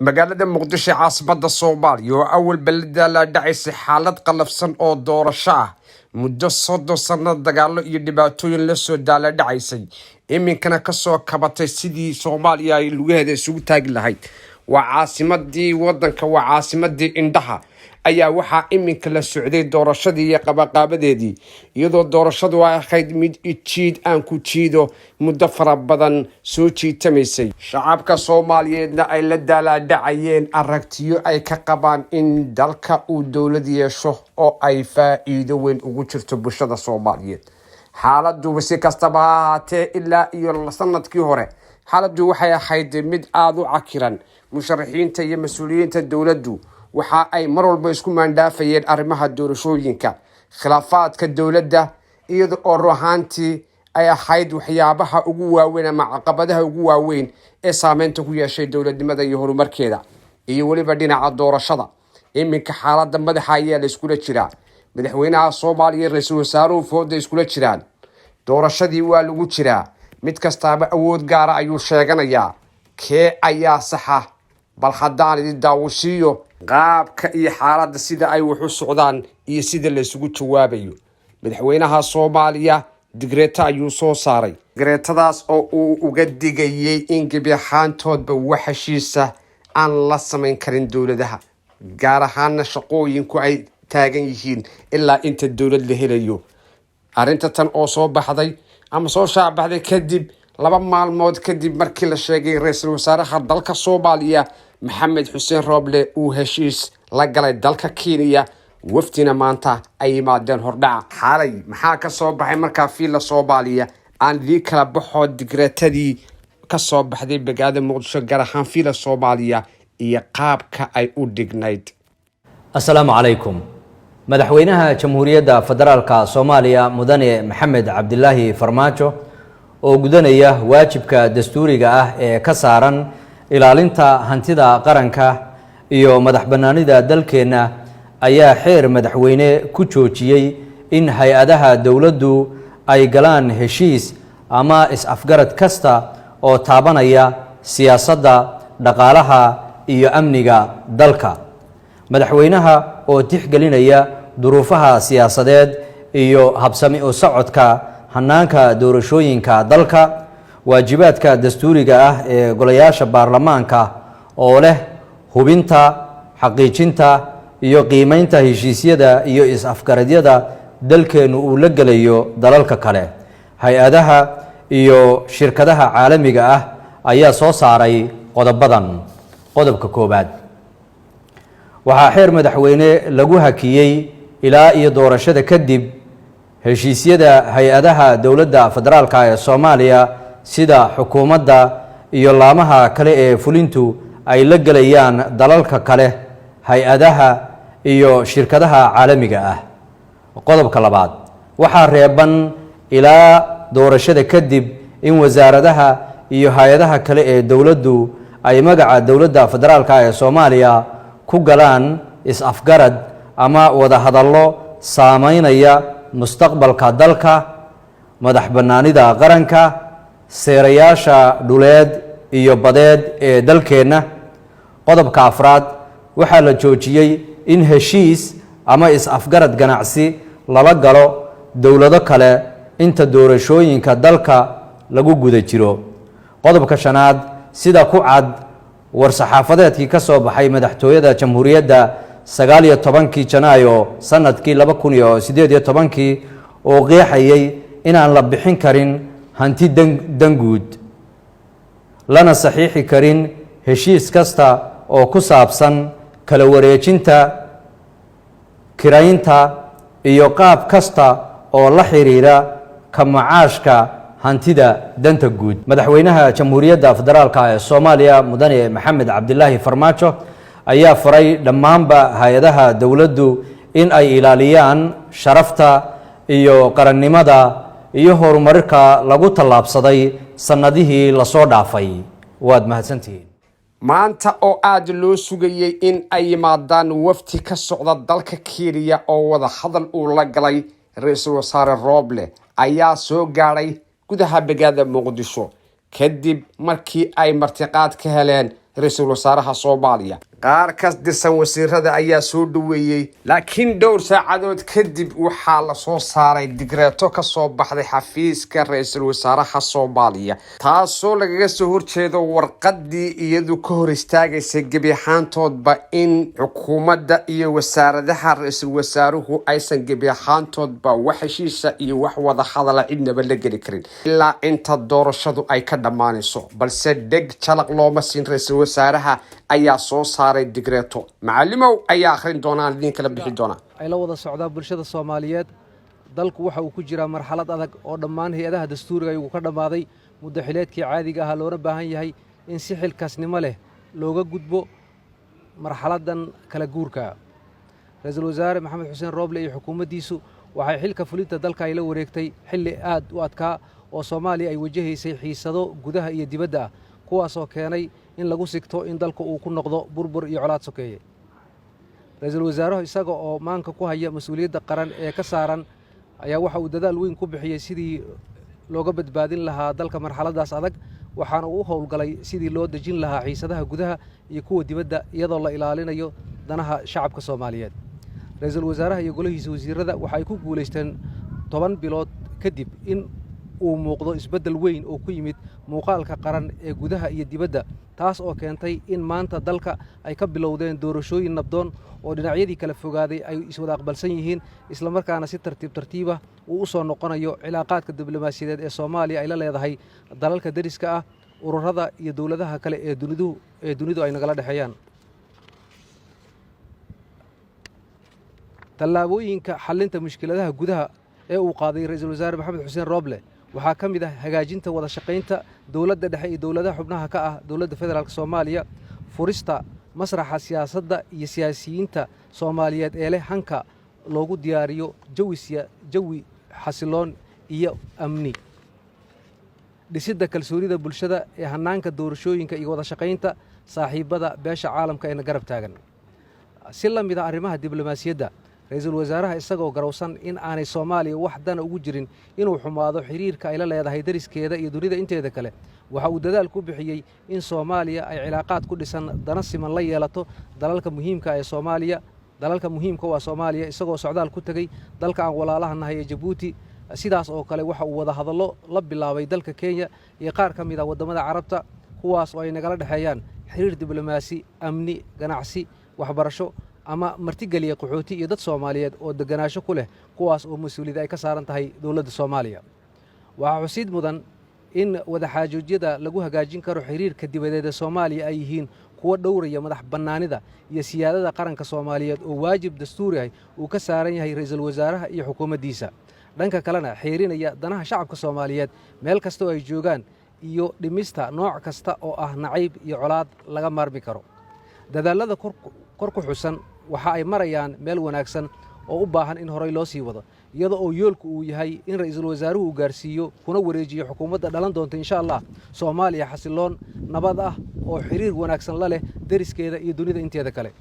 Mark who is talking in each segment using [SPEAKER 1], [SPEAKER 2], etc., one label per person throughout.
[SPEAKER 1] magaalada muqdisho caasimadda Soomaaliya oo awal balada la dhacaysay xaalad qalafsan oo doorasho ah muddo 30 sano dagaalo iyo dhibaatooyin la soo daala dhacaysay iminkana ka soo kabatay sidii Soomaaliya ay lugaheeda isugu taagi lahayd waa caasimadii wadanka waa caasimadii indhaha ayaa waxaa iminka la socday doorashadii iyo qabaqaabadeedii iyadoo doorashadu ay ahayd mid jiid aan ku jiido muddo fara badan soo jiitamaysay shacabka Soomaaliyeedna ay la daaladhacayeen aragtiyo ay ka qabaan in dalka uu dawlad yeesho oo ay faa'iido weyn ugu jirto bulshada Soomaaliyeed xaaladdu si kastaba ha ahaatee ilaa iyo sanadkii hore xaaladdu waxay ahayd mid aad u cakiran musharaxiinta iyo mas'uuliyiinta dawladdu waxa ay mar walba isku maandaafayeen arrimaha doorashooyinka khilaafaadka dawladda iyadoo oo ruuxaantii ay ahayd waxyaabaha ugu waaweyn ama caqabadaha ugu waaweyn ee saameynta ku yeeshay dawladnimada iyo horumarkeeda iyo waliba dhinaca doorashada iminka xaaladda madaxa ayaa la iskula jiraa madaxweynaha Soomaaliya ra'iisul wasaaruhu fooda iskula jiraan doorashadii waa lagu jiraa mid kastaaba awood gaar ah ayuu sheeganayaa kee ayaa saxa bal haddaan idin daawashiyo qaabka iyo xaaladda sida ay wax u socdaan iyo sida la isugu jawaabayo madaxweynaha Soomaaliya digreeta ayuu soo saaray digreetadaas oo uu uga digayay in gebi ahaantoodba wax heshiisa aan la samayn karin dawladaha gaar ahaan shaqooyinku ay taagan yihiin ilaa inta dawlad la helayo arrinta tan oo soo baxday ama soo shaabaxday kadib 2 maalmood kadib markii la sheegay ra'iisul wasaaraha dalka Soomaaliya Maxamed Xuseen Roble uu heshiis la galay dalka Kenya waftina maanta ay yimaadeen hordhaca xalay maxaa ka soo baxay markaa fiila Soomaaliya aan dii kala baxo digreetadii ka soo baxday magaalada Muqdisho gaar ahaan fiila Soomaaliya iyo qaabka ay u dhignayd
[SPEAKER 2] Assalaamu calaykum madaxweynaha jamhuuriyadda federaalka Soomaaliya mudane Maxamed Cabdilaahi Farmaajo oo gudanaya waajibka dastuuriga ah ee ka saaran ilaalinta hantida qaranka iyo madaxbannaanida dalkeena ayaa xeer madaxweyne ku joojiyay in hay'adaha dawladdu ay galaan heshiis ama is-afgarad kasta oo taabanaya siyaasadda dhaqaalaha iyo amniga dalka madaxweynaha oo tixgelinaya duruufaha siyaasadeed iyo habsami u socodka hanaanka doorashooyinka dalka waajibaadka dastuuriga ah ee golayaasha baarlamaanka oo leh hubinta xaqiijinta iyo qiimeynta heshiisyada iyo is-afgaradyada dalkeenu uu la gelayo dalalka kale hay-adaha iyo shirkadaha caalamiga ah ayaa soo saaray qodobadan qodobka koobaad waxaa xeer madaxweyne lagu hakiyay ilaa iyo doorashada kadib heshiisyada hay-adaha dawladda federaalka ee Soomaaliya sida xukuumadda iyo laamaha kale ee fulintu ay la galayaan dalalka kale hay-adaha iyo shirkadaha caalamiga ah qodobka labaad waxaa reeban ilaa doorashada kadib in wasaaradaha iyo hay-adaha kale ee dawladdu ay magaca dawladda federaalka ee Soomaaliya ku galaan is-afgarad ama wada hadallo saameynaya mustaqbalka dalka madaxbannaanida qaranka seerayaasha dhuleed iyo badeed ee dalkeena qodobka afraad waxaa la joojiyay in heshiis ama is-afgarad ganacsi lala galo dawlado kale inta doorashooyinka dalka lagu guda jiro qodobka shanaad sida ku cad war-saxaafadeedkii ka soo baxay madaxtooyada jamhuuriyadda 19 Janaayo sanadkii 2018 oo qeexayay inaan la bixin karin hanti danguud lana saxiixi karin heshiis kasta oo ku saabsan kala wareejinta kiraynta iyo qaab kasta oo la xiriira ka macaashka hantida danta guud madaxweynaha jamhuuriyadda federaalka ee Soomaaliya mudane Maxamed Cabdilaahi Farmaajo ayaa faray dhammaanba hay-adaha dawladdu in ay ilaaliyaan sharafta iyo qarannimada iyo horumarka lagu tallaabsaday sanadihii la soo dhaafay waad mahadsantihiin
[SPEAKER 1] maanta oo aad loo sugayay in ay yimaadaan wafti ka socda dalka Kenya oo wada hadal uu la galay ra'iisul wasaare Roble ayaa soo gaaray gudaha magaalada Muqdisho kadib markii ay martiqaad ka heleen ra-iisul wasaaraha Soomaaliya. qaar ka tirsan wasiirada ayaa soo dhaweeyay, laakiin dhowr saacadood kadib waxaa la soo saaray digreeto ka soo baxday xafiiska ra-iisul wasaaraha Soomaaliya, taasoo lagaga soo horjeedo warqadii iyadu ka hor istaagaysay gebi ahaantoodba in xukuumadda iyo wasaaradaha ra-iisul wasaaruhu aysan gebi ahaantoodba wax heshiisa iyo wax wada hadala cidnaba la geli karin ilaa inta doorashadu ay ka dhammaanayso. balse dheg jalaq looma siin ra-iisul wasaaraha ayaa soo saaray digreeto. macalimow ayaa akhrin doonaan idin kala bixi doona.
[SPEAKER 3] ay la wada socdaa bulshada Soomaaliyeed. dalku waxa uu ku jiraa marxalad adag oo dhammaan hay'adaha dastuuriga ay ka dhamaaday muddo xileedkii caadiga ah loona baahan yahay in si xilkaasnimo leh looga gudbo marxaladan kala guurka. ra-iisul wasaare Maxamed Xuseen Rooble iyo xukuumaddiisu waxay xilka fulinta dalka ay la wareegtay xilli aad u adkaa oo Soomaaliya ay wajahaysay xiisado gudaha iyo dibadda ah, kuwaas oo keenay in lagu sigto in dalku uu ku noqdo burbur iyo colaad sokeeye. ra-iisul wasaaruhu isaga oo maanka ku haya mas'uuliyadda qaran ee ka saaran ayaa waxa uu dadaal weyn ku bixiyay sidii looga badbaadin lahaa dalka marxaladaas adag, waxaana uu u howlgalay sidii loo dejin lahaa xiisadaha gudaha iyo kuwa dibadda iyadoo la ilaalinayo danaha shacabka Soomaaliyeed. ra-iisul wasaaraha iyo golahiisa wasiirada waxa ay ku guulaysteen 10 bilood kadib in uu muuqdo isbeddel weyn oo ku yimid muuqaalka qaran ee gudaha iyo dibadda, taas oo keentay in maanta dalka ay ka bilowdeen doorashooyin nabdoon oo dhinacyadii kala fogaaday ay iswada aqbalsan yihiin, isla markaana si tartiib ah uu u soo noqonayo cilaaqaadka diblomaasiyadeed ee Soomaaliya ay la leedahay dalalka dariska ah, ururada iyo dowladaha kale ee dunidu ay nagala dhexeeyaan. tallaabooyinka xallinta mushkiladaha gudaha ee uu qaaday ra-iisul wasaare Maxamed Xuseen Rooble waxaa ka mid ah hagaajinta wada shaqaynta dowladda dhexe iyo dowladaha xubnaha ka ah dowladda federaalka Soomaaliya, furista masraxa siyaasadda iyo siyaasiyiinta Soomaaliyeed ee leh hanka loogu diyaariyo jawi xasiloon iyo amni, dhisidda kalsoonida bulshada ee hannaanka doorashooyinka iyo wada shaqaynta saaxiibada beesha caalamka ee garab taagan. si la mid ah arrimaha diblomaasiyadda, ra-iisul wasaaraha isagoo garowsan in aanay Soomaaliya wax dana ugu jirin inuu xumaado xiriirka ay la leedahay dariskeeda iyo dunida inteeda kale, waxa uu dadaal ku bixiyey in Soomaaliya ay cilaaqaad ku dhisan dana siman la yeelato dalalka muhiimka waa Soomaaliya, isagoo socdaal ku tagay dalka aan walaalaha nahay ee Djibouti. sidaas oo kale waxa uu wada hadallo la bilaabay dalka Kenya iyo qaar ka mid ah wadamada Carabta, kuwaas oo ay nagala dhexeeyaan xiriir diblomaasi, amni, ganacsi, waxbarasho ama martigeliya qaxooti iyo dad Soomaaliyeed oo deganaansho ku leh, kuwaas oo mas'uuliyad ay ka saaran tahay dowladda Soomaaliya. waxaa xusid mudan in wadaxaajoojyada lagu hagaajin karo xiriirka dibadeed ee Soomaaliya ay yihiin kuwa dhowraya madax bannaanida iyo siyaadada qaranka Soomaaliyeed oo waajib dastuuri ah uu ka saaran yahay ra-iisul wasaaraha iyo xukuumaddiisa, dhanka kalena xeerinaya danaha shacabka Soomaaliyeed meel kasta oo ay joogaan iyo dhimista nooc kasta oo ah nacayb iyo colaad laga maarmi karo. dadaalada kor ku xusan waxa ay marayaan meel wanaagsan oo u baahan in horey loo sii wado, iyada oo yoolku uu yahay in ra-iisul wasaaruhu uu gaarsiiyo kuna wareejiyo xukuumadda dhalan doonta insha Allah Soomaaliya xasiloon, nabad ah oo xiriir wanaagsan la leh dariskeeda iyo dunida inteeda kale.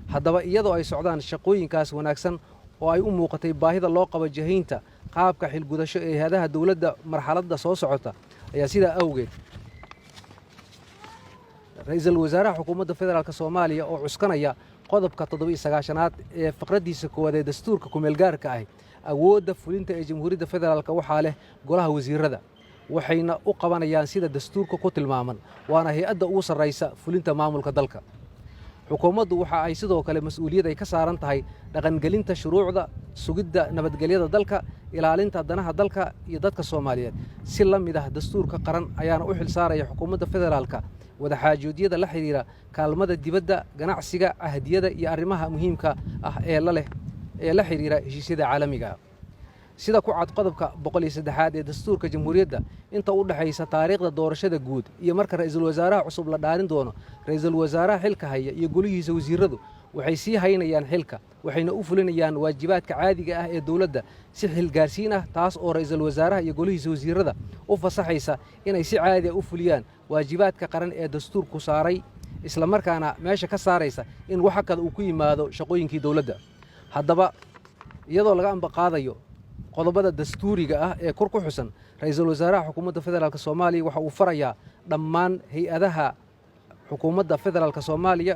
[SPEAKER 3] haddaba iyadoo ay socdaan shaqooyinkaas wanaagsan oo ay u muuqatay baahida loo qabo jahaynta qaabka xilgudasho ee hay'adaha dowladda marxaladda soo socota, ayaa sidaa awgeed ra-iisul wasaaraha xukuumadda federaalka Soomaaliya oo cuskanaya qodobka 79aad ee faqradiisa koowaad ee dastuurka ku-meelgaarka ah, awoodda fulinta ee Jamhuuriyadda Federaalka waxaa leh golaha wasiirada, waxayna u qabanayaan sida dastuurka ku tilmaaman, waana hay'adda ugu sarreysa fulinta maamulka dalka. xukuumaddu waxa ay sidoo kale mas'uuliyad ay ka saaran tahay dhaqangelinta shuruucda, sugidda nabadgelyada dalka, ilaalinta danaha dalka iyo dadka Soomaaliyeed. si la mid ah dastuurka qaran ayaana u xil saaraya xukuumadda federaalka wadaxaajoodyada la xiriira kaalmada dibadda, ganacsiga, ahdiyada iyo arrimaha muhiimka ah ee la xiriira heshiisyada caalamiga ah. sida ku cad qodobka 103 ee dastuurka jamhuuriyadda, inta u dhaxaysa taariikhda doorashada guud iyo marka ra-iisul wasaaraha cusub la dhaarin doono, ra-iisul wasaaraha xilka haya iyo golihiisa wasiiradu waxay sii haynayaan xilka, waxayna u fulinayaan waajibaadka caadiga ah ee dowladda si xilgaarsiin ah, taas oo ra-iisul wasaaraha iyo golihiisa wasiirada u fasaxaysa inay si caadi ah u fuliyaan waajibaadka qaran ee dastuurku saaray, isla markaana meesha ka saaraysa in waxa kale uu ku yimaado shaqooyinkii dowladda. haddaba iyadoo laga ambaqaadayo qodobada dastuuriga ah ee kor ku xusan, ra-iisul wasaaraha xukuumadda federaalka Soomaaliya waxa uu farayaa dhammaan hay'adaha xukuumadda federaalka Soomaaliya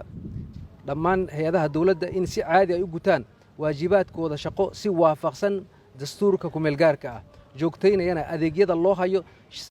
[SPEAKER 3] dhammaan hay'adaha dawladda in si caadi ay u gutaan waajibaadkooda shaqo si waafaqsan dastuurka ku meel gaarka ah joogtaynayana adeegyada loo hayo